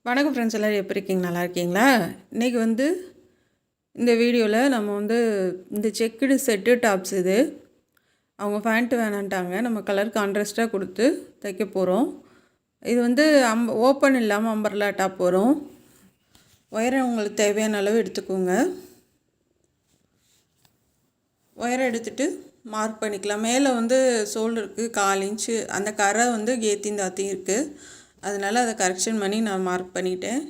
வணக்கம் ஃப்ரெண்ட்ஸ், எல்லோரும் எப்படி இருக்கீங்க? நல்லா இருக்கீங்களா? இன்றைக்கி இந்த வீடியோவில் நம்ம இந்த செக்குடு செட்டு டாப்ஸ் இது அவங்க ஃபேண்ட்டு வேணான்ட்டாங்க. நம்ம கலர் கான்ட்ராஸ்ட்டாக கொடுத்து தைக்க போகிறோம். இது ஓப்பன் இல்லாமல் அம்பர்லா டாப் வரும். ஒயரை உங்களுக்கு தேவையான அளவு எடுத்துக்கோங்க. ஒயரை எடுத்துகிட்டு மார்க் பண்ணிக்கலாம். மேலே ஷோல்டருக்கு 1/4 இன்ச்சு அந்த கரை ஏற்றியும் தாத்தியும் இருக்குது. அதனால் அதை கரெக்ஷன் பண்ணி நான் மார்க் பண்ணிட்டேன்.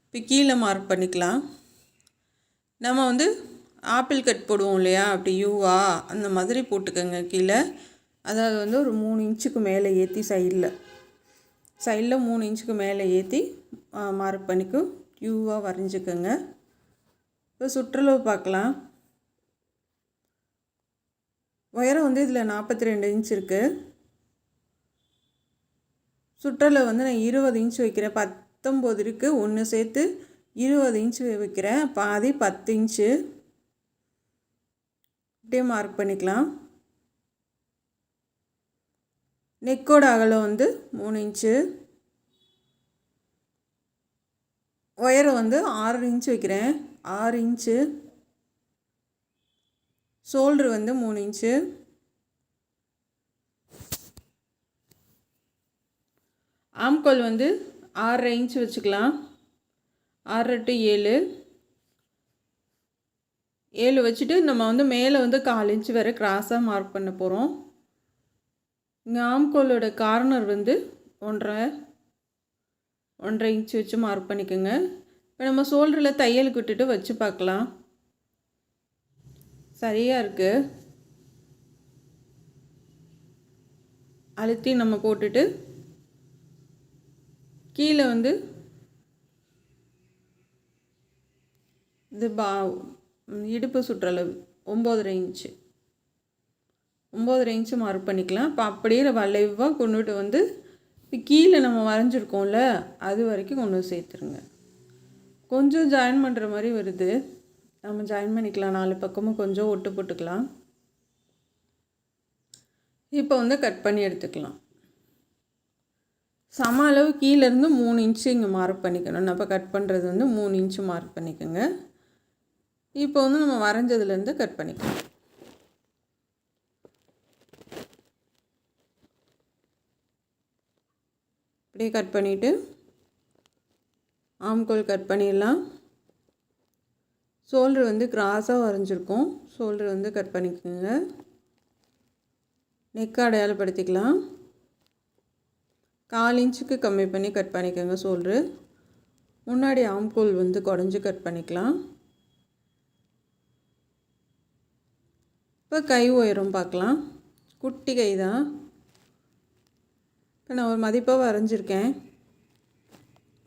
இப்போ கீழே மார்க் பண்ணிக்கலாம். நம்ம ஆப்பிள் கட் போடுவோம் இல்லையா, அப்படி யூவா அந்த மாதிரி போட்டுக்கோங்க கீழே. அதாவது ஒரு 3 இன்ச்சுக்கு மேலே ஏற்றி சைடில் 3 இன்ச்சுக்கு மேலே ஏற்றி மார்க் பண்ணிக்கும் யூவாக வரைஞ்சிக்கோங்க. இப்போ சுற்றளவு பார்க்கலாம். உயரம் இதில் 42 இன்ச் இருக்குது. சுற்றளவு நான் 20 இன்ச் வைக்கிறேன். 19 இருக்குது, 1 சேர்த்து 20 இன்ச்சு வைக்கிறேன். பாதி 10 இன்ச்சு இப்படியே மார்க் பண்ணிக்கலாம். நெக்கோட அகலம் 3 இன்ச்சு. உயரம் 6 இன்ச்சு வைக்கிறேன். 6 இன்ச்சு. Shoulder 3 inch. ஆம்கோல் 6.5 இன்ச்சு வச்சுக்கலாம். 6 to 7 வச்சுட்டு நம்ம மேலே 1/4 இன்ச்சு வரை கிராஸாக மார்க் பண்ண போகிறோம். இங்கே ஆம்கோலோட கார்னர் 1.5 இன்ச்சு வச்சு மார்க் பண்ணிக்கோங்க. இப்போ நம்ம ஷோல்டரில் தையலுக்கு விட்டுட்டு வச்சு பார்க்கலாம். சரியாக இருக்குது. அழுத்தி நம்ம போட்டுட்டு கீழே இது இடுப்பு சுற்றளவு 9.5 இன்ச்சு 9.5 இன்ச்சு மார்க் பண்ணிக்கலாம். இப்போ அப்படியே வளைவாக கொண்டுட்டு இப்போ கீழே நம்ம வரைஞ்சிருக்கோம்ல அது வரைக்கும் கொண்டு சேர்த்துருங்க. கொஞ்சம் ஜாயின் பண்ணுற மாதிரி வருது, நம்ம ஜாயின் பண்ணிக்கலாம். 4 பக்கமும் கொஞ்சம் ஒட்டு போட்டுக்கலாம். இப்போ கட் பண்ணி எடுத்துக்கலாம். சம அளவு கீழேருந்து 3 இன்ச்சு இங்கே மார்க் பண்ணிக்கணும். நம்ம கட் பண்ணுறது 3 இன்ச்சு மார்க் பண்ணிக்கோங்க. இப்போ நம்ம வரைஞ்சதுலேருந்து கட் பண்ணிக்கலாம். இப்படியே கட் பண்ணிவிட்டு ஆம்கோல் கட் பண்ணிடலாம். ஷோல்ட்ரு கிராஸாக வரைஞ்சிருக்கோம். ஷோல்ட்ரு கட் பண்ணிக்கோங்க. நெக் அடையாளப்படுத்திக்கலாம். 1/4 இன்ச்சுக்கு கம்மி பண்ணி கட் பண்ணிக்கோங்க. ஷோல்ட்ரு முன்னாடி ஆம்கோல் குடஞ்சி கட் பண்ணிக்கலாம். இப்போ கை உயரம் பார்க்கலாம். குட்டி கை தான். இப்போ நான் ஒரு மதிப்பாக வரைஞ்சிருக்கேன்.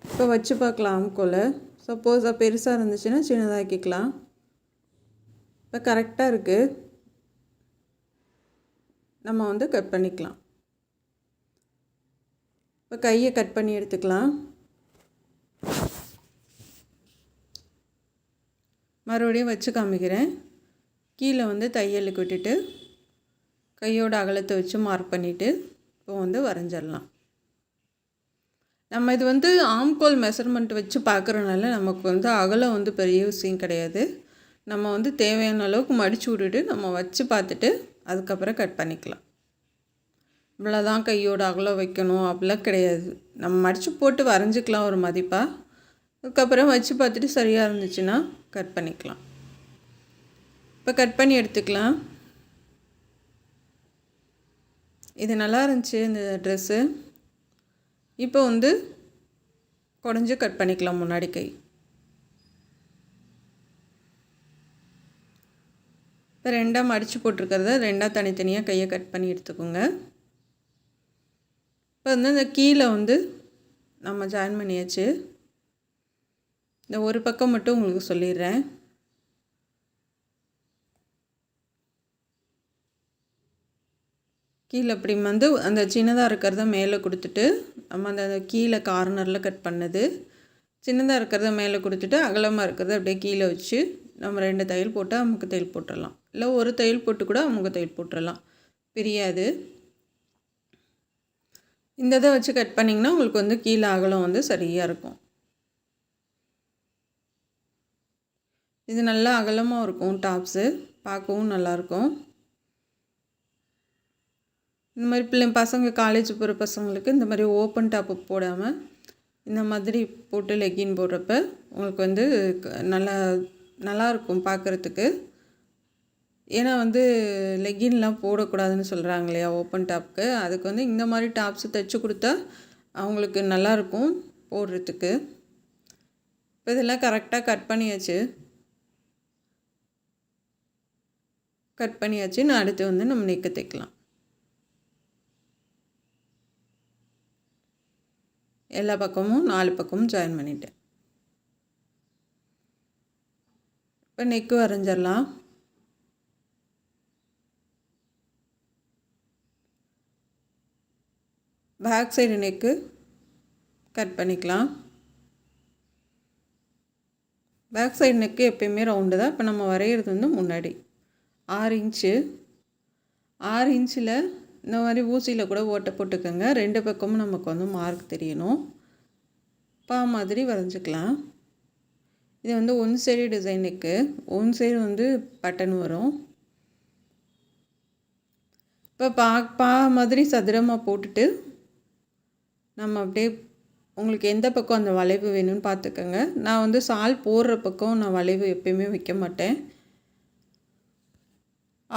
இப்போ வச்சு பார்க்கலாம் ஆம்கோலை. சப்போஸ் பெருசாக இருந்துச்சுன்னா சின்னதாக்கிக்கலாம். இப்போ கரெக்டாக இருக்குது. நம்ம கட் பண்ணிக்கலாம். இப்போ கையை கட் பண்ணி எடுத்துக்கலாம். மறுபடியும் வச்சு காமிக்கிறேன். கீழே தையலுக்கு விட்டுட்டு கையோட அகலத்தை வச்சு மார்க் பண்ணிவிட்டு இப்போ வரைஞ்சிடலாம். நம்ம இது ஆம்கோல் மெஷர்மெண்ட் வச்சு பார்க்குறனால நமக்கு அகலம் பெரிய விஷயம் கிடையாது. நம்ம தேவையான அளவுக்கு மடித்து விட்டுட்டு நம்ம வச்சு பார்த்துட்டு அதுக்கப்புறம் கட் பண்ணிக்கலாம். இவ்வளோதான் கையோட அகலம் வைக்கணும் அப்படிலாம் கிடையாது. நம்ம மடித்து போட்டு வரைஞ்சிக்கலாம் ஒரு மதிப்பாக. அதுக்கப்புறம் வச்சு பார்த்துட்டு சரியாக இருந்துச்சுன்னா கட் பண்ணிக்கலாம். இப்போ கட் பண்ணி எடுத்துக்கலாம். இது நல்லா இருந்துச்சு இந்த ட்ரெஸ்ஸு. இப்போ குடஞ்சி கட் பண்ணிக்கலாம் முன்னாடி கை. இப்போ 2ஆக மடித்து போட்டிருக்கிறத 2ஆக தனித்தனியாக கையை கட் பண்ணி எடுத்துக்கோங்க. இப்போ இந்த கீழே நம்ம ஜாயின் பண்ணியாச்சு. இந்த ஒரு பக்கம் மட்டும் உங்களுக்கு சொல்லிடுறேன். கீழே அப்படி அந்த சின்னதாக இருக்கிறத மேலே கொடுத்துட்டு நம்ம அந்த கீழே கார்னரில் கட் பண்ணது சின்னதாக இருக்கிறத மேலே கொடுத்துட்டு அகலமாக இருக்கிறத அப்படியே கீழே வச்சு நம்ம 2 தையல் போட்டு அமுக்கு தையல் போட்டுடலாம். இல்லை ஒரு தையல் போட்டு கூட அமுக்கு தையல் போட்டுடலாம், பிரியாது. இந்த இதை வச்சு கட் பண்ணிங்கன்னா உங்களுக்கு கீழே அகலம் சரியாக இருக்கும். இது நல்லா அகலமாக இருக்கும் டாப்ஸு, பார்க்கவும் நல்லாயிருக்கும். இந்த மாதிரி பசங்க காலேஜ் போகிற பசங்களுக்கு இந்த மாதிரி ஓப்பன் டாப்பு போடாமல் இந்த மாதிரி போட்டு லெக்கின் போடுறப்ப உங்களுக்கு வந்து நல்லாயிருக்கும் பார்க்குறதுக்கு. ஏன்னா வந்து லெக்கின்லாம் போடக்கூடாதுன்னு சொல்கிறாங்க இல்லையா ஓப்பன் டாப்புக்கு. அதுக்கு வந்து இந்த மாதிரி டாப்ஸு தைச்சி கொடுத்தா அவங்களுக்கு நல்லாயிருக்கும் போடுறதுக்கு. இப்போ இதெல்லாம் கரெக்டாக கட் பண்ணியாச்சு. நான் அடுத்து வந்து நம்ம நெக்கு தைக்கலாம். எல்லா பக்கமும் 4 பக்கமும் ஜாயின் பண்ணிட்டேன். இப்போ நெக்கு வரைஞ்சிடலாம். பேக் சைடு நெக்கு கட் பண்ணிக்கலாம். பேக் சைடு நெக்கு எப்பயுமே ரவுண்டு தான். இப்போ நம்ம வரைகிறது வந்து முன்னாடி 6 இன்ச்சு. 6 இன்ச்சில் இந்த மாதிரி ஊசியில் கூட ஓட்டை போட்டுக்கோங்க. 2 பக்கமும் நமக்கு வந்து மார்க் தெரியணும். மாதிரி வரைஞ்சிக்கலாம். இது வந்து ஒன் சைடு டிசைனுக்கு ஒன் சைடு வந்து பட்டன் வரும். இப்போ மாதிரி சதுரமாக போட்டுட்டு நம்ம அப்படியே உங்களுக்கு எந்த பக்கம் அந்த வளைவு வேணும்னு பார்த்துக்கோங்க. நான் வந்து சால் போடுற பக்கம் நான் வளைவு எப்பயுமே வைக்க மாட்டேன்,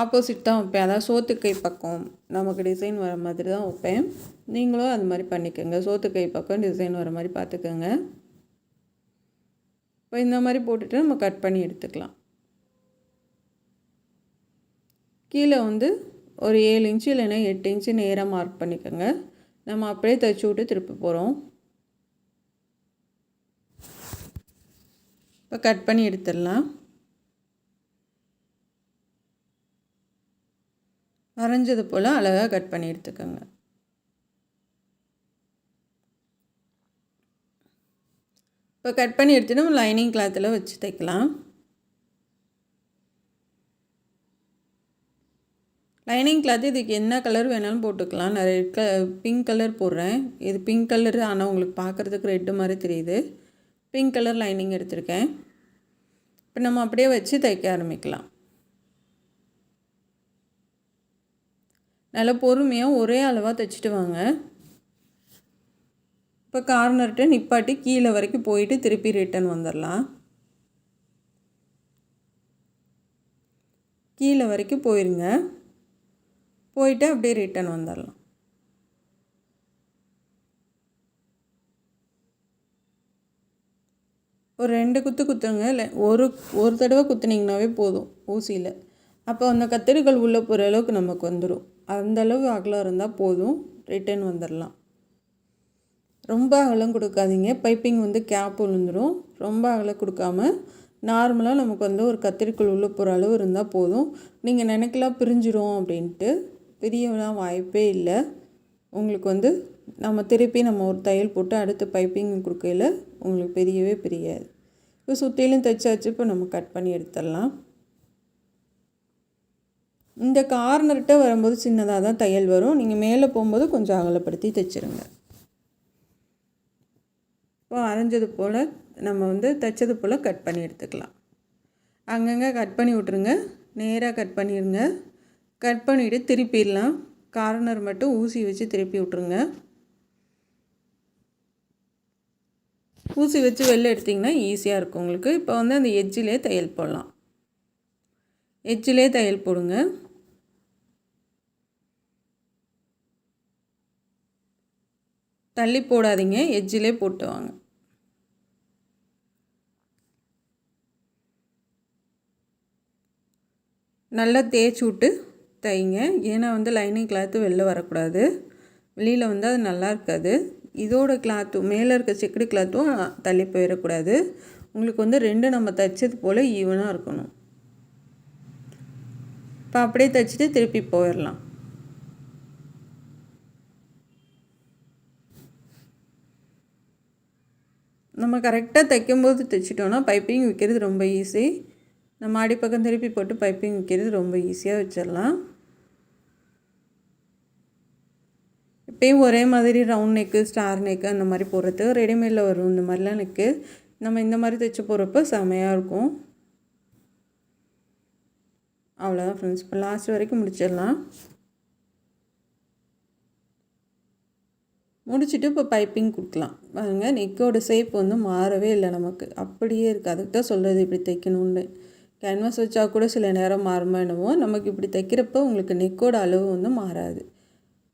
ஆப்போசிட் தான் வைப்பேன். அதாவது சோத்துக்கை பக்கம் நமக்கு டிசைன் வர மாதிரி தான் வைப்பேன். நீங்களும் அது மாதிரி பண்ணிக்கோங்க. சோத்துக்கை பக்கம் டிசைன் வர மாதிரி பார்த்துக்கோங்க. இப்போ இந்த மாதிரி போட்டுட்டு நம்ம கட் பண்ணி எடுத்துக்கலாம். கீழே வந்து ஒரு 7 இன்ச்சு இல்லைன்னா 8 இன்ச்சு நேராக மார்க் பண்ணிக்கோங்க. நம்ம அப்படியே தைச்சி விட்டு திருப்பி போகிறோம். இப்போ கட் பண்ணி எடுத்துடலாம். வரைஞ்சது போல் அழகாக கட் பண்ணி எடுத்துக்கோங்க. இப்போ கட் பண்ணி எடுத்துகிட்டு நம்ம லைனிங் கிளாத்தில் வச்சு தைக்கலாம். லைனிங் கிளாத்து இதுக்கு என்ன கலர் வேணாலும் போட்டுக்கலாம். நான் பிங்க் கலர் போடுறேன். இது பிங்க் கலரு, ஆனால் உங்களுக்கு பார்க்குறதுக்கு ரெட்டு மாதிரி தெரியுது. பிங்க் கலர் லைனிங் எடுத்திருக்கேன். இப்போ நம்ம அப்படியே வச்சு தைக்க ஆரம்பிக்கலாம். நல்லா பொறுமையாக ஒரே அளவாக தைச்சிட்டு வாங்க. இப்போ கார்னர்கிட்ட நிப்பாட்டி கீழே வரைக்கும் போயிட்டு திருப்பி ரிட்டன் வந்துடலாம். கீழே வரைக்கும் போயிருங்க, போயிட்டு அப்படியே ரிட்டன் வந்துடலாம். ஒரு 2 குத்து குத்துங்க. இல்லை ஒரு தடவை குத்துனீங்கன்னாவே போதும் ஊசியில். அப்போ அந்த கத்திரிக்கோல் உள்ளே போகிற அளவுக்கு நமக்கு வந்துடும். அந்தளவு அகலம் இருந்தால் போதும், ரிட்டன் வந்துடலாம். ரொம்ப அகலம் கொடுக்காதீங்க, பைப்பிங் வந்து கேப் விழுந்துடும். ரொம்ப அகலம் கொடுக்காம நார்மலாக நமக்கு வந்து ஒரு கத்திரிக்கோல் உள்ளே போகிற அளவு இருந்தால் போதும். நீங்கள் நினைக்கலாம் பிரிஞ்சிடும் அப்படின்ட்டு, பிரியலாம் வாய்ப்பே இல்லை. உங்களுக்கு வந்து நம்ம திருப்பி ஒரு தையல் போட்டு அடுத்து பைப்பிங் கொடுக்கையில் உங்களுக்கு பிரியவே பிரியாது. இப்போ சுற்றிலும் தைச்சாச்சு. இப்போ நம்ம கட் பண்ணி எடுத்துடலாம். இந்த கார்னர்கிட்ட வரும்போது சின்னதாக தான் தையல் வரும். நீங்கள் மேலே போகும்போது கொஞ்சம் அகலப்படுத்தி தைச்சிருங்க. இப்போ அரைஞ்சது போல் நம்ம வந்து தைச்சது போல் கட் பண்ணி எடுத்துக்கலாம். அங்கங்கே கட் பண்ணி விட்ருங்க, நேராக கட் பண்ணிடுங்க. கட் பண்ணிவிட்டு திருப்பிடலாம். கார்னர் மட்டும் ஊசி வச்சு திருப்பி விட்ருங்க. ஊசி வச்சு வெளில எடுத்திங்கன்னா ஈஸியாக இருக்கும் உங்களுக்கு. இப்போ வந்து அந்த எட்ஜிலே தையல் போடலாம். எட்ஜிலே தையல் போடுங்க. தள்ளி போடாதீங்க, எட்ஜிலே போட்டு வாங்க. நல்லா தேய்ச்சி விட்டு தைங்க. ஏன்னா வந்து லைனிங் கிளாத்து வெளில வரக்கூடாது. வெளியில் வந்து அது நல்லா இருக்காது. இதோட கிளாத்தும் மேலே இருக்க செக்குடு கிளாத்தும் தள்ளி போயிடக்கூடாது. உங்களுக்கு வந்து 2 நம்ம தைச்சது போல் ஈவனாக இருக்கணும். இப்போ அப்படியே தைச்சிட்டு திருப்பி போயிடலாம். நம்ம கரெக்டாக தைக்கும்போது தைச்சிட்டோன்னா பைப்பிங் வைக்கிறது ரொம்ப ஈஸி. நம்ம அடிப்பக்கம் திருப்பி போட்டு பைப்பிங் வைக்கிறது ரொம்ப ஈஸியாக வச்சிடலாம். இப்போயும் ஒரே மாதிரி ரவுண்ட் நெக்கு, ஸ்டார் நெக்கு அந்த மாதிரி போடுறது ரெடிமேடில் வரும். இந்த மாதிரிலாம் நெக்கு நம்ம இந்த மாதிரி தைச்சி போடுறப்ப செமையாக இருக்கும். அவ்வளோதான் ஃப்ரெண்ட்ஸ். இப்போ லாஸ்ட் வரைக்கும் முடிச்சிடலாம். முடிச்சுட்டு இப்போ பைப்பிங் கொடுக்கலாம். பாருங்கள், நெக்கோட ஷேப் வந்து மாறவே இல்லை, நமக்கு அப்படியே இருக்குது. அதுக்கு தான் சொல்கிறது இப்படி தைக்கணும்னு. கேன்வாஸ் வச்சா கூட சில நேரம் மாறுமா என்னவோ, நமக்கு இப்படி தைக்கிறப்ப உங்களுக்கு நெக்கோட அளவு வந்து மாறாது.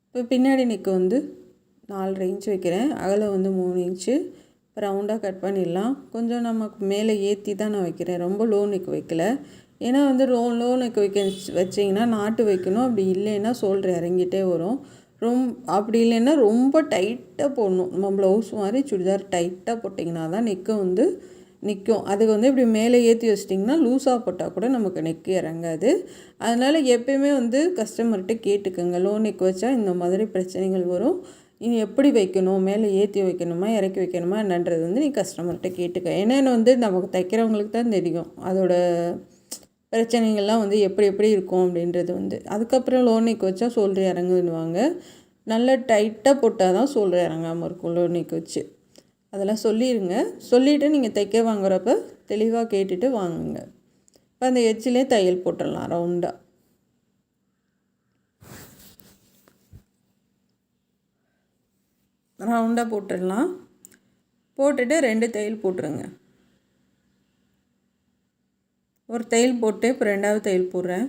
இப்போ பின்னாடி நெக்கு வந்து 4.5 இன்ச் வைக்கிறேன், அகலம் வந்து 3 இன்ச்சு. ரவுண்டாக கட் பண்ணிடலாம். கொஞ்சம் நமக்கு மேலே ஏற்றி தான் நான் வைக்கிறேன், ரொம்ப லோ நெக் வைக்கல. ஏன்னா வந்து லோ நெக் வச்சிங்கன்னா நாட்டு வைக்கணும், அப்படி இல்லைன்னா ஷோல்டர் இறங்கிட்டே வரும். அப்படி இல்லைன்னா ரொம்ப டைட்டாக போடணும். நம்ம ப்ளவுஸ் மாதிரி சுடிதார் டைட்டாக போட்டிங்கன்னா தான் நெக்கு வந்து நிற்கும். அதுக்கு வந்து இப்படி மேலே ஏற்றி வச்சிட்டிங்கன்னா லூஸாக போட்டால் கூட நமக்கு நெக்கு இறங்காது. அதனால் எப்பயுமே வந்து கஸ்டமர்கிட்ட கேட்டுக்கோங்க, லோ நெக் வச்சா இந்த மாதிரி பிரச்சனைகள் வரும், இனி எப்படி வைக்கணும், மேலே ஏற்றி வைக்கணுமா இறக்கி வைக்கணுமா என்னன்றது வந்து நீ கஸ்டமர்கிட்ட கேட்டுக்க. ஏன்னா வந்து நமக்கு தைக்கிறவங்களுக்கு தான் தெரியும் அதோட பிரச்சனைகள்லாம் வந்து எப்படி இருக்கும் அப்படின்றது வந்து. அதுக்கப்புறம் லோ நெக் வச்சா ஷோல்டர் இறங்குதுன்னுவாங்க. நல்லா டைட்டாக போட்டால் தான் ஷோல்டர் இறங்காமல் இருக்கும் லோ நெக் வச்சு. அதெல்லாம் சொல்லிடுங்க. சொல்லிவிட்டு நீங்கள் தைக்க வாங்குறப்ப தெளிவாக கேட்டுட்டு வாங்குங்க. இப்போ அந்த எட்ஜிலே தையல் போட்டுடலாம் ரவுண்டாக போட்டுடலாம். போட்டுட்டு 2 தையல் போட்டுருங்க. ஒரு தையல் போட்டு இப்போ 2வது தையல் போடுறேன்.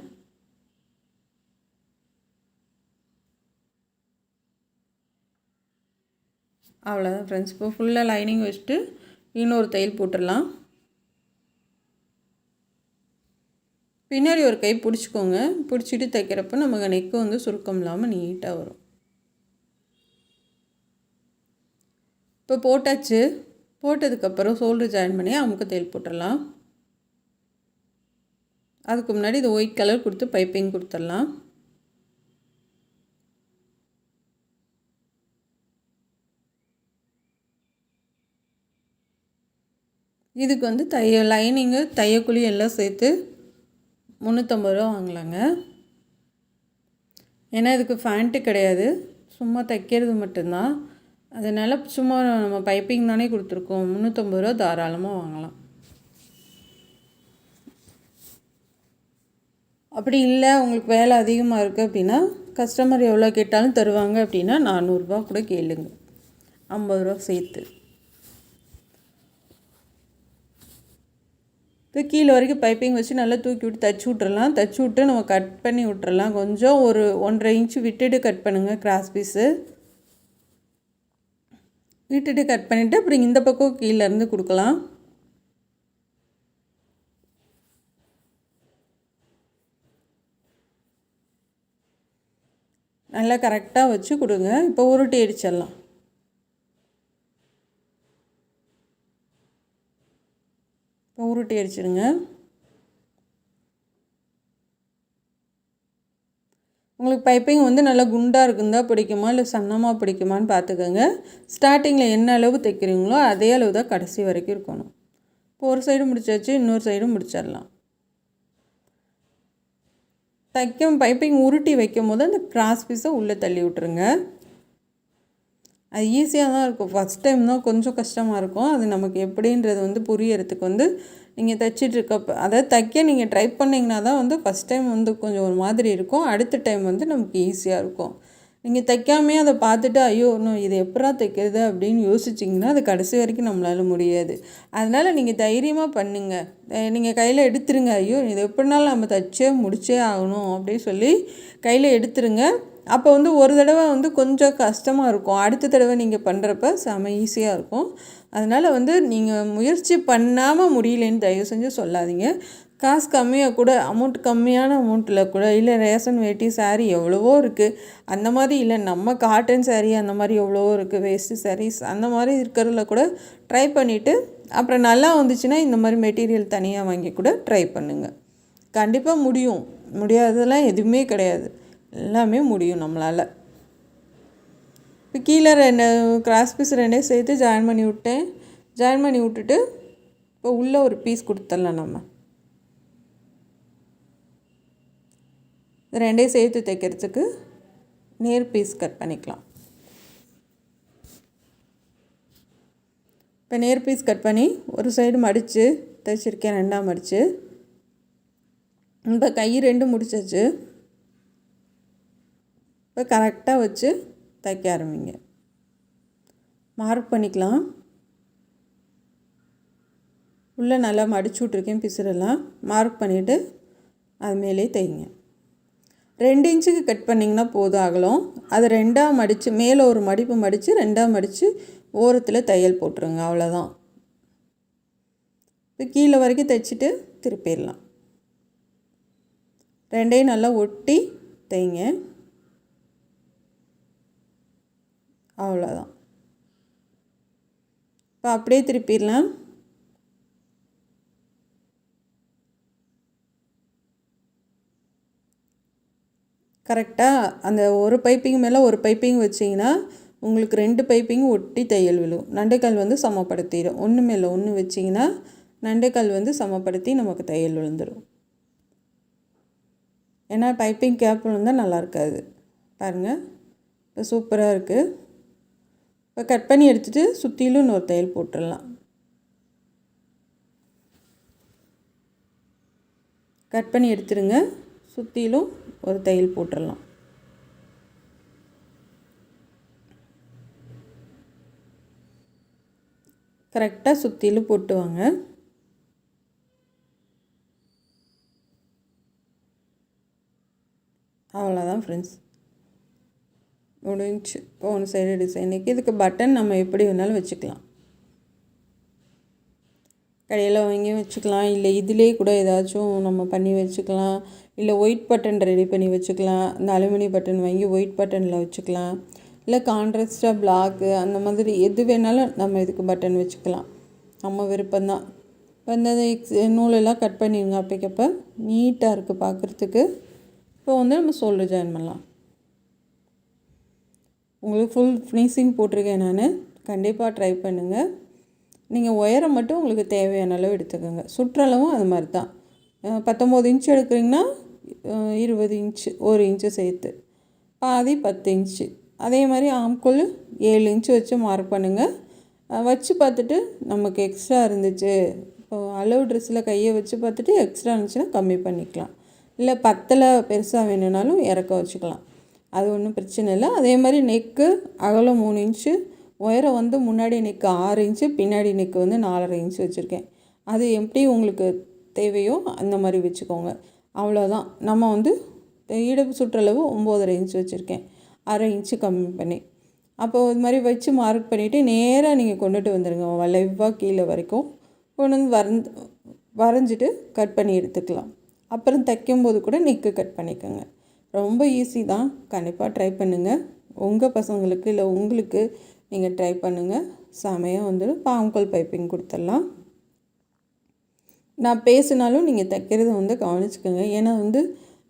அவ்வளோதான் ஃப்ரெண்ட்ஸ். இப்போ ஃபுல்லாக லைனிங் வச்சுட்டு இன்னொரு தையல் போட்டுடலாம். பின்னாடி ஒரு கை பிடிச்சிக்கோங்க. பிடிச்சிட்டு தைக்கிறப்ப நமக்கு நெக்கு வந்து சுருக்கம் இல்லாமல் நீட்டாக வரும். இப்போ போட்டாச்சு. போட்டதுக்கப்புறம் ஷோல்டர் ஜாயின் பண்ணி அமுக்க தையல் போட்டுடலாம். அதுக்கு முன்னாடி இது ஒயிட் கலர் கொடுத்து பைப்பிங் கொடுத்துடலாம். இதுக்கு வந்து லைனிங்கு தையக்குழி எல்லாம் சேர்த்து 350 ரூபா வாங்கலாங்க. ஏன்னா இதுக்கு ஃபேண்ட்டு கிடையாது, சும்மா தைக்கிறது மட்டும்தான். அதனால் சும்மா நம்ம பைப்பிங் தானே கொடுத்துருக்கோம், 350 ரூபா தாராளமாக வாங்கலாம். அப்படி இல்லை உங்களுக்கு வேலை அதிகமாக இருக்குது அப்படின்னா, கஸ்டமர் எவ்வளோ கேட்டாலும் தருவாங்க அப்படின்னா 400 ரூபா கூட கேளுங்க, 50 ரூபா சேர்த்து. இப்போ கீழே வரைக்கும் பைப்பிங் வச்சு நல்லா தூக்கி விட்டு தைச்சி விட்றலாம். தைச்சி விட்டு நம்ம கட் பண்ணி விட்றலாம். கொஞ்சம் ஒரு 1.5 இன்ச்சு விட்டுட்டு கட் பண்ணுங்கள், கிராஸ் பீஸு விட்டுட்டு கட் பண்ணிவிட்டு அப்புறம் இந்த பக்கம் கீழேருந்து கொடுக்கலாம். நல்லா கரெக்டாக வச்சு கொடுங்க. இப்போ உருட்டி அடிச்சிடலாம். இப்போ உருட்டி அடிச்சிடுங்க. உங்களுக்கு பைப்பிங் வந்து நல்லா குண்டாக இருக்குந்தா பிடிக்குமா இல்லை சன்னமாக பிடிக்குமான்னு பார்த்துக்கோங்க. ஸ்டார்டிங்கில் என்ன அளவு தைக்கிறீங்களோ அதே அளவு தான் கடைசி வரைக்கும் இருக்கணும். இப்போ ஒரு சைடு முடிச்சாச்சு, இன்னொரு சைடும் முடிச்சிடலாம். பைப்பிங் உருட்டி வைக்கும் போது அந்த கிராஸ் பீஸை உள்ளே தள்ளி விட்ருங்க. அது ஈஸியாக தான் இருக்கும். ஃபஸ்ட் டைம் தான் கொஞ்சம் கஷ்டமாக இருக்கும். அது நமக்கு எப்படின்றது வந்து புரியறதுக்கு வந்து நீங்கள் தைச்சிட்ருக்கப்போ அதாவது தைக்க நீங்கள் ட்ரை பண்ணிங்கன்னா தான் வந்து ஃபஸ்ட் டைம் வந்து கொஞ்சம் ஒரு மாதிரி இருக்கும். அடுத்த டைம் வந்து நமக்கு ஈஸியாக இருக்கும். நீங்கள் தைக்காமே அதை பார்த்துட்டு ஐயோ இன்னும் இது எப்படா தைக்கிறது அப்படின்னு யோசிச்சிங்கன்னா அது கடைசி வரைக்கும் நம்மளால் முடியாது. அதனால் நீங்கள் தைரியமாக பண்ணுங்கள். நீங்கள் கையில் எடுத்துருங்க. ஐயோ இது எப்படினாலும் நம்ம தைச்சே முடிச்சே ஆகணும் அப்படின்னு சொல்லி கையில் எடுத்துருங்க. அப்போ வந்து ஒரு தடவை வந்து கொஞ்சம் கஷ்டமாக இருக்கும், அடுத்த தடவை நீங்கள் பண்ணுறப்ப செம ஈஸியாக இருக்கும். அதனால் வந்து நீங்கள் முயற்சி பண்ணாமல் முடியலன்னு தயவு செஞ்சு சொல்லாதீங்க. காசு கம்மியாக கூட கம்மியான அமௌண்ட்டில் கூட இல்லை ரேஷன் வேட்டி சாரீ எவ்வளவோ இருக்குது, அந்த மாதிரி இல்லை நம்ம காட்டன் சாரீ அந்த மாதிரி எவ்வளவோ இருக்குது, வேஸ்ட்டு சாரீஸ் அந்த மாதிரி இருக்கிறதுல கூட ட்ரை பண்ணிவிட்டு அப்புறம் நல்லா வந்துச்சுன்னா இந்த மாதிரி மெட்டீரியல் தனியாக வாங்கி கூட ட்ரை பண்ணுங்கள். கண்டிப்பாக முடியும், முடியாததெல்லாம் எதுவுமே கிடையாது, எல்லாமே முடியும் நம்மளால். இப்போ கீழே 2 கிராஸ் பீஸ் 2 சேர்த்து ஜாயின் பண்ணி விட்டேன். ஜாயின் பண்ணி விட்டுட்டு இப்போ உள்ளே ஒரு பீஸ் கொடுத்துடலாம். நம்ம 2 சேர்த்து தைக்கிறதுக்கு நேர் பீஸ் கட் பண்ணிக்கலாம். இப்போ நேர் பீஸ் கட் பண்ணி ஒரு சைடு மடித்து தைச்சிருக்கேன், 2ஆக மடித்து இப்போ கை 2 முடிச்சாச்சு. இப்போ கரெக்டாக வச்சு தைக்க ஆரம்பிங்க. மார்க் பண்ணிக்கலாம். உள்ளே நல்லா மடிச்சு விட்ருக்கேன் பிசுரெல்லாம். மார்க் பண்ணிவிட்டு அது மேலே தைங்க. 2 இன்ச்சுக்கு கட் பண்ணிங்கன்னா போதும் அகலம். அது 2ஆக மடித்து மேலே ஒரு மடிப்பு மடித்து 2ஆக மடித்து ஓரத்தில் தையல் போட்டுருங்க. அவ்வளோதான். இப்போ கீழே வரைக்கும் தைச்சிட்டு திருப்பிடலாம். 2ஐயும் நல்லா ஒட்டி தைங்க. அவ்வளோதான். இப்போ அப்படியே திருப்பிடலாம். கரெக்டாக அந்த ஒரு பைப்பிங் மேலே ஒரு பைப்பிங் வச்சிங்கன்னா உங்களுக்கு 2 பைப்பிங் ஒட்டி தையல் விழும். நண்டுக்கால் வந்து சமப்படுத்திடும். ஒன்று மேலே ஒன்று வச்சிங்கன்னா நண்டுக்கால் வந்து சமப்படுத்தி நமக்கு தையல் விழுந்துடும். ஏன்னா பைப்பிங் கேப் விழுந்தால் நல்லா இருக்காது. பாருங்கள், இப்போ சூப்பராக இருக்குது. இப்போ கட் பண்ணி எடுத்துகிட்டு சுற்றிலும் இன்னொரு தையல் போட்டுடலாம். கட் பண்ணி எடுத்துருங்க. சுற்றிலும் ஒரு தையல் போட்டுடலாம். கரெக்டாக சுற்றிலும் போட்டு வாங்க. அவ்வளோதான் ஃப்ரெண்ட்ஸ், முடிஞ்சு. இப்போ ஒன்று சைடு டிசைனுக்கு இதுக்கு பட்டன் நம்ம எப்படி வேணாலும் வச்சுக்கலாம். கடையில் வாங்கி வச்சுக்கலாம், இல்லை இதிலே கூட ஏதாச்சும் நம்ம பண்ணி வச்சுக்கலாம். இல்லை ஒயிட் பட்டன் ரெடி பண்ணி வச்சுக்கலாம். இந்த அலுமினியம் பட்டன் வாங்கி ஒயிட் பட்டனில் வச்சுக்கலாம். இல்லை கான்ட்ராஸ்டாக பிளாக்கு அந்த மாதிரி எது வேணாலும் நம்ம இதுக்கு பட்டன் வச்சுக்கலாம். நம்ம விருப்பம்தான். இப்போ இந்த நூலெல்லாம் கட் பண்ணிடுங்க. அப்பக்கப்போ நீட்டாக இருக்குது பார்க்குறதுக்கு. இப்போ வந்து நம்ம ஷோல்டர் ஜாயின் பண்ணலாம். உங்களுக்கு ஃபுல் ஃபினிஷிங் போட்டிருக்கேன் நான். கண்டிப்பாக ட்ரை பண்ணுங்கள். நீங்கள் உயரம் மட்டும் உங்களுக்கு தேவையான அளவு எடுத்துக்கோங்க. சுற்றளவும் அது மாதிரி தான். 19 இன்ச்சு எடுக்கிறீங்கன்னா 20 இன்ச்சு 1 இன்ச்சு சேர்த்து, பாதி 10 இன்ச்சு. அதே மாதிரி ஆம்கோல் 7 இன்ச்சு வச்சு மார்க் பண்ணுங்கள். வச்சு பார்த்துட்டு நமக்கு எக்ஸ்ட்ரா இருந்துச்சு, இப்போ அளவு ட்ரெஸ்ஸில் கையை வச்சு பார்த்துட்டு எக்ஸ்ட்ரா இருந்துச்சுன்னா கம்மி பண்ணிக்கலாம். இல்லை 10ல் பெருசாக வேணும்னாலும் இறக்க வச்சுக்கலாம். அது ஒன்றும் பிரச்சனை இல்லை. அதே மாதிரி நெக்கு அகலம் 3 இன்ச்சு, உயரம் வந்து முன்னாடி நெக்கு 6 இன்ச்சு, பின்னாடி நெக்கு வந்து 4.5 இன்ச்சு வச்சுருக்கேன். அது எப்படி உங்களுக்கு தேவையோ அந்த மாதிரி வச்சுக்கோங்க. அவ்வளோதான். நம்ம வந்து இடுப்பு சுற்றளவு 9.5 இன்ச்சு வச்சுருக்கேன், 1/2 இன்ச்சு கம்மி பண்ணி. அப்போது இது மாதிரி வச்சு மார்க் பண்ணிவிட்டு நேராக நீங்கள் கொண்டுட்டு வந்துடுங்க. வளைவாக கீழே வரைக்கும் கொண்டு வந்து வரைஞ்சிட்டு கட் பண்ணி எடுத்துக்கலாம். அப்புறம் தைக்கும்போது கூட நெக்கு கட் பண்ணிக்கோங்க. ரொம்ப ஈஸி தான். கண்டிப்பாக ட்ரை பண்ணுங்கள். உங்கள் பசங்களுக்கு இல்லை உங்களுக்கு நீங்கள் ட்ரை பண்ணுங்கள். செமையாக வந்துடும். ஆம்கோல் பைப்பிங் கொடுத்துடலாம். நான் பேசினாலும் நீங்கள் தைக்கிறத வந்து கவனிச்சுக்கோங்க. ஏன்னா வந்து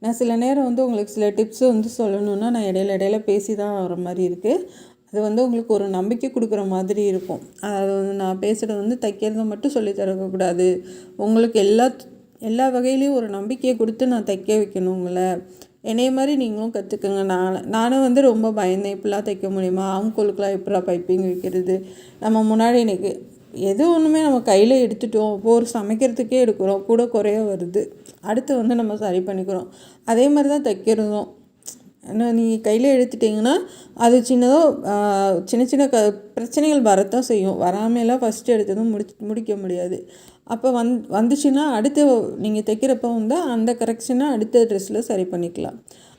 நான் சில நேரம் வந்து உங்களுக்கு சில டிப்ஸு வந்து சொல்லணுன்னா நான் இடையில பேசி தான் வர மாதிரி இருக்குது. அது வந்து உங்களுக்கு ஒரு நம்பிக்கை கொடுக்குற மாதிரி இருக்கும். அது வந்து நான் பேசுகிறது வந்து தைக்கிறத மட்டும் சொல்லித்தரக்கூடாது. உங்களுக்கு எல்லா வகையிலையும் ஒரு நம்பிக்கையை கொடுத்து நான் தைக்க வைக்கணும் உங்களை. என்னைய மாதிரி நீங்களும் கற்றுக்குங்க. நானும் வந்து ரொம்ப பயந்தேன், இப்படிலாம் தைக்க முடியுமா, ஆம்கோலுக்கெலாம் எப்படிலாம் பைப்பிங் வைக்கிறது. நம்ம முன்னாடி எனக்கு எது ஒன்றுமே நம்ம கையில் எடுத்துட்டோம். இப்போ ஒரு சமைக்கிறதுக்கே எடுக்கிறோம், கூட குறைய வருது, அடுத்து வந்து நம்ம சரி பண்ணிக்கிறோம். அதே மாதிரி தான் தைக்கிறதும். ஏன்னா நீங்கள் கையில் எடுத்துட்டிங்கன்னா அது சின்ன சின்ன பிரச்சனைகள் வரத்தான் செய்யும். வராமலாம் ஃபஸ்ட்டு எடுத்ததும் முடிக்க முடியாது. அப்போ வந்துச்சுன்னா அடுத்து நீங்கள் தைக்கிறப்ப வந்து அந்த கரெக்ஷனை அடுத்த ட்ரெஸ்ஸில் சரி பண்ணிக்கலாம்.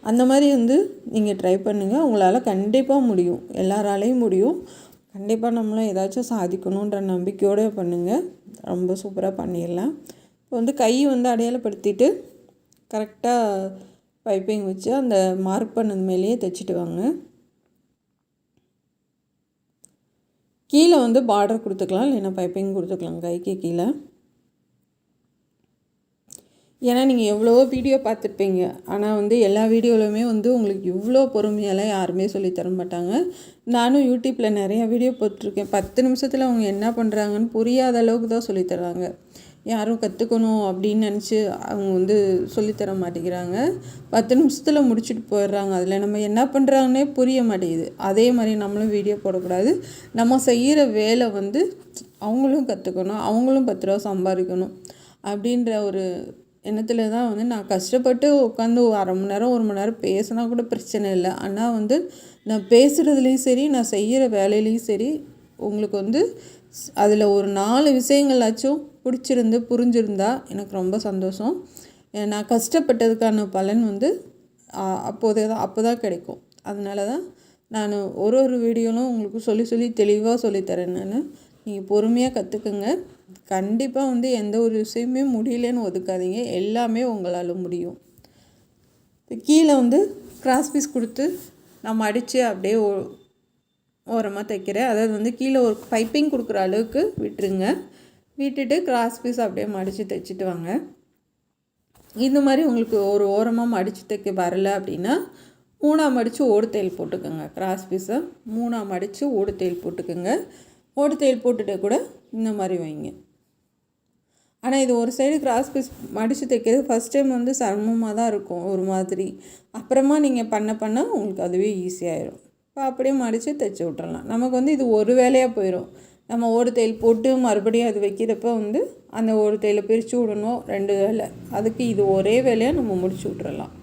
அந்த மாதிரி வந்து நீங்கள் ட்ரை பண்ணுங்கள். உங்களால் கண்டிப்பாக முடியும். எல்லாராலையும் முடியும். கண்டிப்பாக நம்மளும் ஏதாச்சும் சாதிக்கணுன்ற நம்பிக்கையோடு பண்ணுங்கள். ரொம்ப சூப்பராக பண்ணிடலாம். இப்போ வந்து கை வந்து அடையாளப்படுத்திட்டு கரெக்டாக பைப்பிங் வச்சு அந்த மார்க் பண்ணது மேலேயே தைச்சிட்டு வாங்க. கீழே வந்து பார்டர் கொடுத்துக்கலாம், இல்லைன்னா பைப்பிங் கொடுத்துக்கலாம் கைக்கு கீழே. ஏன்னா நீங்கள் எவ்வளவோ வீடியோ பார்த்துருப்பீங்க, ஆனால் வந்து எல்லா வீடியோவிலுமே வந்து உங்களுக்கு இவ்வளோ பொறுமையெல்லாம் யாருமே சொல்லித்தர மாட்டாங்க. நானும் யூடியூப்பில் நிறையா வீடியோ போட்டிருக்கேன். 10 நிமிஷத்தில் அவங்க என்ன பண்ணுறாங்கன்னு புரியாத அளவுக்கு தான் சொல்லித்தராங்க. யாரும் கற்றுக்கணும் அப்படின்னு நினச்சி அவங்க வந்து சொல்லித்தர மாட்டேங்கிறாங்க. 10 நிமிஷத்தில் முடிச்சுட்டு போயிடுறாங்க. அதில் நம்ம என்ன பண்ணுறாங்கன்னே புரிய மாட்டேங்குது. அதே மாதிரி நம்மளும் வீடியோ போடக்கூடாது. நம்ம செய்கிற வேலை வந்து அவங்களும் கற்றுக்கணும், அவங்களும் 10 ரூபா சம்பாதிக்கணும் அப்படின்ற ஒரு எண்ணத்தில் தான் வந்து நான் கஷ்டப்பட்டு உட்காந்து 1/2 மணி நேரம் 1 மணி நேரம் பேசினா கூட பிரச்சனை இல்லை. ஆனால் வந்து நான் பேசுகிறதுலேயும் சரி, நான் செய்கிற வேலையிலையும் சரி, உங்களுக்கு வந்து அதில் ஒரு 4 விஷயங்களாச்சும் பிடிச்சிருந்து புரிஞ்சிருந்தா எனக்கு ரொம்ப சந்தோஷம். நான் கஷ்டப்பட்டதுக்கான பலன் வந்து அப்போ தான் கிடைக்கும். அதனால தான் நான் ஒரு வீடியோலும் உங்களுக்கு சொல்லி தெளிவாக சொல்லித்தரேன். நீங்கள் பொறுமையாக கற்றுக்குங்க. கண்டிப்பாக வந்து எந்த ஒரு விஷயமே முடியலன்னு ஒதுக்காதீங்க. எல்லாமே உங்களால் முடியும். கீழே வந்து கிராஸ் பீஸ் கொடுத்து நான் மடித்து அப்படியே ஓரமாக தைக்கிறேன். அதாவது வந்து கீழே ஒரு பைப்பிங் கொடுக்குற அளவுக்கு விட்டுட்டு கிராஸ் பீஸ் அப்படியே மடித்து தைச்சிட்டு வாங்க. இந்த மாதிரி உங்களுக்கு ஒரு ஓரமாக மடித்து தைக்க வரலை அப்படின்னா 3ஆக மடித்து ஓடு தையல் போட்டுக்கோங்க. கிராஸ் பீஸை 3ஆக மடித்து ஓடு தையல் போட்டுக்கோங்க. ஓடு தையல் போட்டுட்டு கூட இந்த மாதிரி வைங்க. ஆனால் இது ஒரு சைடு கிராஸ் பீஸ் மடித்து தைக்கிறது ஃபஸ்ட் டைம் வந்து சிரமமாக தான் இருக்கும் ஒரு மாதிரி. அப்புறமா நீங்கள் பண்ண உங்களுக்கு அதுவே ஈஸியாகிடும். இப்போ அப்படியே மடித்து தைச்சி விட்றலாம். நமக்கு வந்து இது ஒரு வேலையாக போயிடும். நம்ம ஓடு தையல் போட்டு மறுபடியும் அது வைக்கிறப்ப வந்து அந்த ஓடு தையலை பிரித்து விடணும் 2 வேலை. அதுக்கு இது ஒரே வேலையாக நம்ம முடிச்சு விட்றலாம்.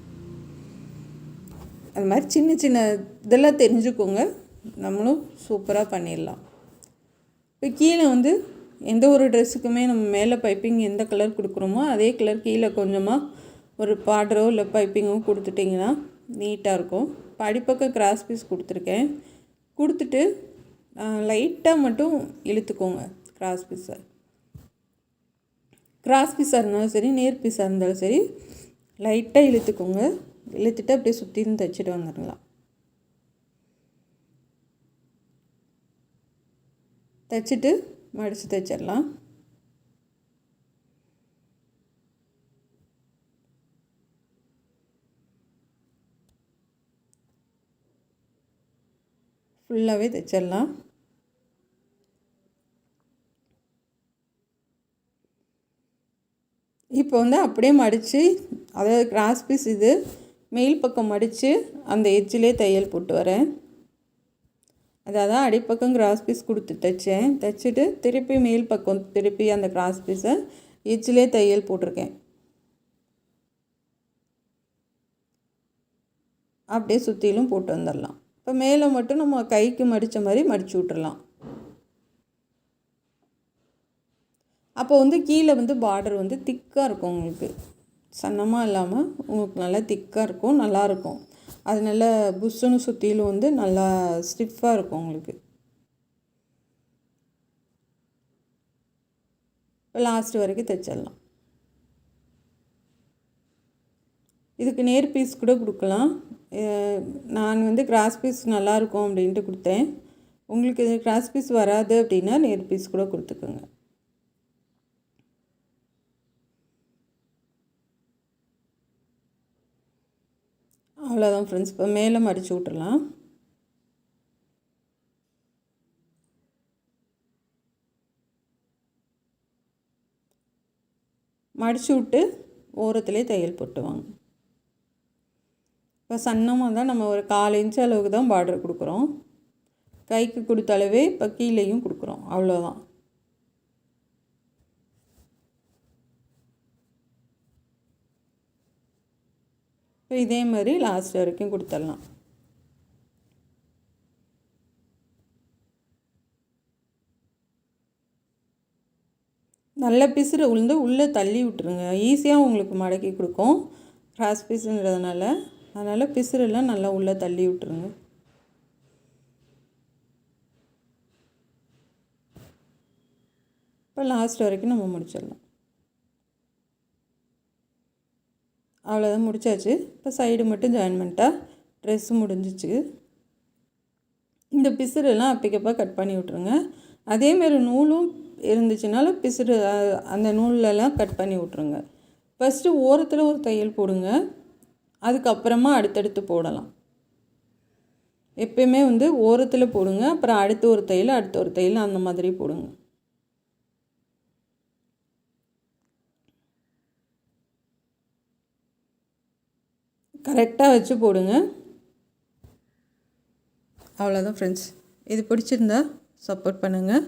அது மாதிரி சின்ன இதெல்லாம் தெரிஞ்சுக்கோங்க. நம்மளும் சூப்பராக பண்ணிடலாம். இப்போ கீழே வந்து எந்த ஒரு ட்ரெஸ்ஸுக்குமே நம்ம மேலே பைப்பிங் எந்த கலர் கொடுக்குறோமோ அதே கலர் கீழே கொஞ்சமாக ஒரு பார்டரோ இல்லை பைப்பிங்கோ கொடுத்துட்டிங்கன்னா நீட்டாக இருக்கும். இப்போ அடிப்பக்கம் கிராஸ் பீஸ் கொடுத்துருக்கேன். கொடுத்துட்டு லைட்டாக மட்டும் இழுத்துக்கோங்க கிராஸ் பீஸாக இருந்தாலும் சரி, நேர் பீஸாக இருந்தாலும் சரி, லைட்டாக இழுத்துக்கோங்க. இழுத்துட்டு அப்படியே சுற்றின்னு தைச்சிட்டு வந்துடலாம். தைச்சிட்டு மடித்து தைச்சிடலாம். ஃபுல்லாகவே தைச்சிடலாம். இப்போ வந்து அப்படியே மடித்து, அதாவது கிராஸ் பீஸ் இது மேல் பக்கம் மடித்து அந்த எட்ஜிலே தையல் போட்டு வரேன். அதாவது அடிப்பக்கம் கிராஸ் பீஸ் கொடுத்து தைச்சேன். தைச்சிட்டு திருப்பி மேல் பக்கம் திருப்பி அந்த கிராஸ் பீஸை எட்ஜிலே தையல் போட்டிருக்கேன். அப்படியே சுற்றிலும் போட்டு வந்துடலாம். இப்போ மேலே மட்டும் நம்ம கைக்கு மடித்த மாதிரி மடித்து விட்டுறலாம். அப்போ வந்து கீழே வந்து பார்டர் வந்து திக்காக இருக்கும். உங்களுக்கு சன்னமாக இல்லாமல் உங்களுக்கு நல்லா திக்காக இருக்கும், நல்லாயிருக்கும். அது நல்லா புஷ்ஷுன்னு சுற்றிலும் வந்து நல்லா ஸ்டிஃபாக இருக்கும் உங்களுக்கு. இப்போ லாஸ்ட் வரைக்கும் தைச்சிடலாம். இதுக்கு நேர் பீஸ் கூட கொடுக்கலாம். நான் வந்து கிராஸ் பீஸ் நல்லாயிருக்கும் அப்படின்ட்டு கொடுத்தேன். உங்களுக்கு இது கிராஸ் பீஸ் வராது அப்படின்னா நேர் பீஸ் கூட கொடுத்துக்கோங்க. அவ்வளோதான் ஃப்ரெண்ட்ஸ். இப்போ மேலே மடித்து விட்டுறலாம். மடித்து விட்டு ஓரத்துலேயே தையல் போட்டுவாங்க. இப்போ சன்னமாக தான் நம்ம ஒரு 1/4 இன்ச் அளவுக்கு தான் பார்டர் கொடுக்குறோம். கைக்கு கொடுத்த அளவே இப்போ கீழேயும் கொடுக்குறோம். அவ்வளோதான். இப்போ இதே மாதிரி லாஸ்ட் வரைக்கும் கொடுத்துடலாம். நல்ல பிசுறு உளுந்து உள்ளே தள்ளி விட்டுருங்க. ஈஸியாக உங்களுக்கு மடக்கி கொடுக்கும் கிராஸ் பீஸுங்கிறதுனால. அதனால் பிசுறெல்லாம் நல்லா உள்ளே தள்ளி விட்டுருங்க. இப்போ லாஸ்ட் வரைக்கும் நம்ம முடிச்சிடலாம். அவ்வளோதான், முடிச்சாச்சு. இப்போ சைடு மட்டும் ஜாயின் பண்ணிட்டா ட்ரெஸ்ஸு முடிஞ்சிச்சு. இந்த பிசுறெல்லாம் அப்பக்கப்போ கட் பண்ணி விட்ருங்க. அதேமாரி நூலும் இருந்துச்சுனாலும் பிசுறு அந்த நூலெல்லாம் கட் பண்ணி விட்ருங்க. ஃபஸ்ட்டு ஓரத்தில் ஒரு தையல் போடுங்க, அதுக்கப்புறமா அடுத்தடுத்து போடலாம். எப்பயுமே வந்து ஓரத்தில் போடுங்க, அப்புறம் அடுத்த ஒரு தையல் அந்த மாதிரி போடுங்க. கரெக்டாக வச்சு போடுங்க. அவ்வளோதான் ஃப்ரெண்ட்ஸ். இது பிடிச்சிருந்தா சப்போர்ட் பண்ணுங்கள்.